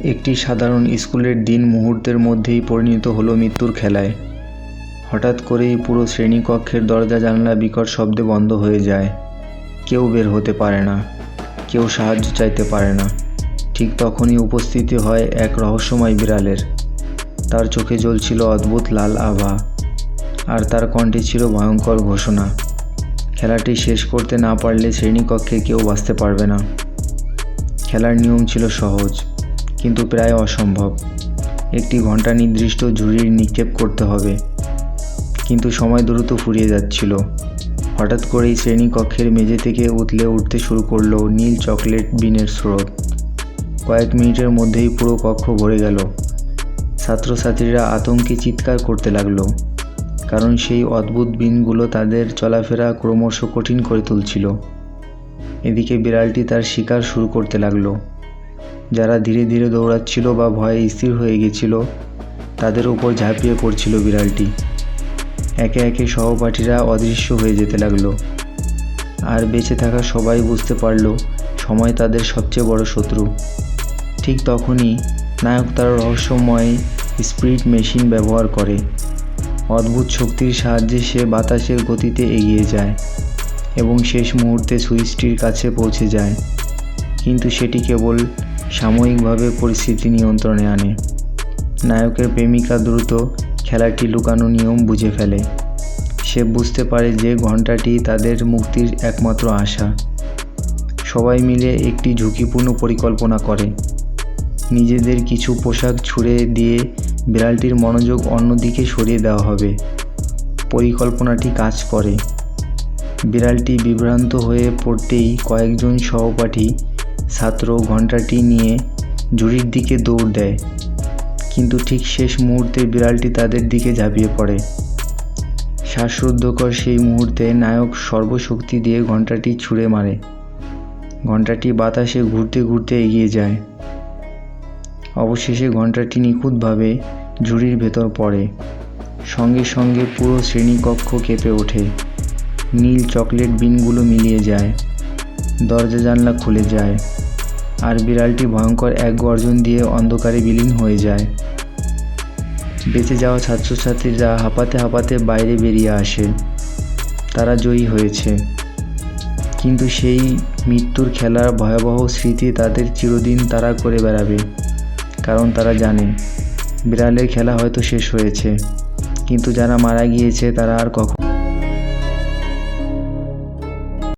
একটি সাধারণ স্কুলের দিন মুহূর্তের মধ্যেই পরিণত হলো মৃত্যুর খেলায়। হঠাৎ করেই পুরো শ্রেণীকক্ষের দরজা জানালা বিকট শব্দে বন্ধ হয়ে যায়। কেউ বের হতে পারে না, কেউ সাহায্য চাইতে পারে না। ঠিক তখনই উপস্থিতি হয় এক রহস্যময় বিড়ালের। তার চোখে জ্বলছিল অদ্ভুত লাল আভা, আর তার কণ্ঠে ছিল ভয়ঙ্কর ঘোষণা। খেলাটি শেষ করতে না পারলে শ্রেণীকক্ষে কেউ বাঁচতে পারবে না। খেলার নিয়ম ছিল সহজ, কিন্তু প্রায় অসম্ভব। একটি ঘন্টা নির্দিষ্ট ঝুড়ির নিক্ষেপ করতে হবে, কিন্তু সময় দ্রুত ফুরিয়ে যাচ্ছিল। হঠাৎ করেই শ্রেণীকক্ষের মেঝে থেকে উথলে উঠতে শুরু করলো নীল চকলেট বিনের স্রোত। কয়েক মিনিটের মধ্যেই পুরো কক্ষ ভরে গেল। ছাত্রছাত্রীরা আতঙ্কে চিৎকার করতে লাগলো, কারণ সেই অদ্ভুত বিনগুলো তাদের চলাফেরা ক্রমশ কঠিন করে তুলছিল। এদিকে বিড়ালটি তার শিকার শুরু করতে লাগলো। যারা ধীরে ধীরে দৌড়াচ্ছিল বা ভয়ে স্থির হয়ে গেছিল, তাদের উপর ঝাঁপিয়ে পড়ছিল বিড়ালটি। একে একে সহপাঠীরা অদৃশ্য হয়ে যেতে লাগলো, আর বেঁচে থাকা সবাই বুঝতে পারল সময় তাদের সবচেয়ে বড় শত্রু। ঠিক তখনই নায়ক তার রহস্যময় স্পিরিট মেশিন ব্যবহার করে। অদ্ভুত শক্তির সাহায্যে সে বাতাসের গতিতে এগিয়ে যায় এবং শেষ মুহূর্তে সুইচটির কাছে পৌঁছে যায়, কিন্তু সেটি কেবল সাময়িকভাবে পরিস্থিতি নিয়ন্ত্রণে আনে। নায়কের প্রেমিকা দ্রুত খেলাটি লুকানো নিয়ম বুঝে ফেলে। সে বুঝতে পারে যে ঘণ্টাটি তাদের মুক্তির একমাত্র আশা। সবাই মিলে একটি ঝুঁকিপূর্ণ পরিকল্পনা করে। নিজেদের কিছু পোশাক ছুঁড়ে দিয়ে বিড়ালটির মনোযোগ অন্যদিকে সরিয়ে দেওয়া হবে। পরিকল্পনাটি কাজ করে। বিড়ালটি বিভ্রান্ত হয়ে পড়তেই কয়েকজন সহপাঠী ছাত্র ঘণ্টাটি নিয়ে ঝুড়ির দিকে দৌড় দেয়, কিন্তু ঠিক শেষ মুহূর্তে বিড়ালটি তাদের দিকে ঝাঁপিয়ে পড়ে। শ্বাসরুদ্ধকর সেই মুহূর্তে নায়ক সর্বশক্তি দিয়ে ঘণ্টাটি ছুঁড়ে মারে। ঘণ্টাটি বাতাসে ঘুরতে ঘুরতে এগিয়ে যায়। অবশেষে ঘণ্টাটি নিখুঁতভাবে ঝুড়ির ভেতর পড়ে। সঙ্গে সঙ্গে পুরো শ্রেণীকক্ষ কেঁপে ওঠে। নীল চকলেট বিনগুলো মিলিয়ে যায়, দরজা জানলা খুলে যায়, আর বিড়ালটি ভয়ঙ্কর এক গর্জন দিয়ে অন্ধকারে বিলীন হয়ে যায়। বেঁচে যাওয়া ছাত্রছাত্রীরা হাঁপাতে হাঁপাতে বাইরে বেরিয়ে আসে। তারা জয়ী হয়েছে, কিন্তু সেই মৃত্যুর খেলার ভয়াবহ স্মৃতি তাদের চিরদিন তাড়া করে বেড়াবে। কারণ তারা জানে বিড়ালের খেলা হয়তো শেষ হয়েছে, কিন্তু যারা মারা গিয়েছে তারা আর কখনো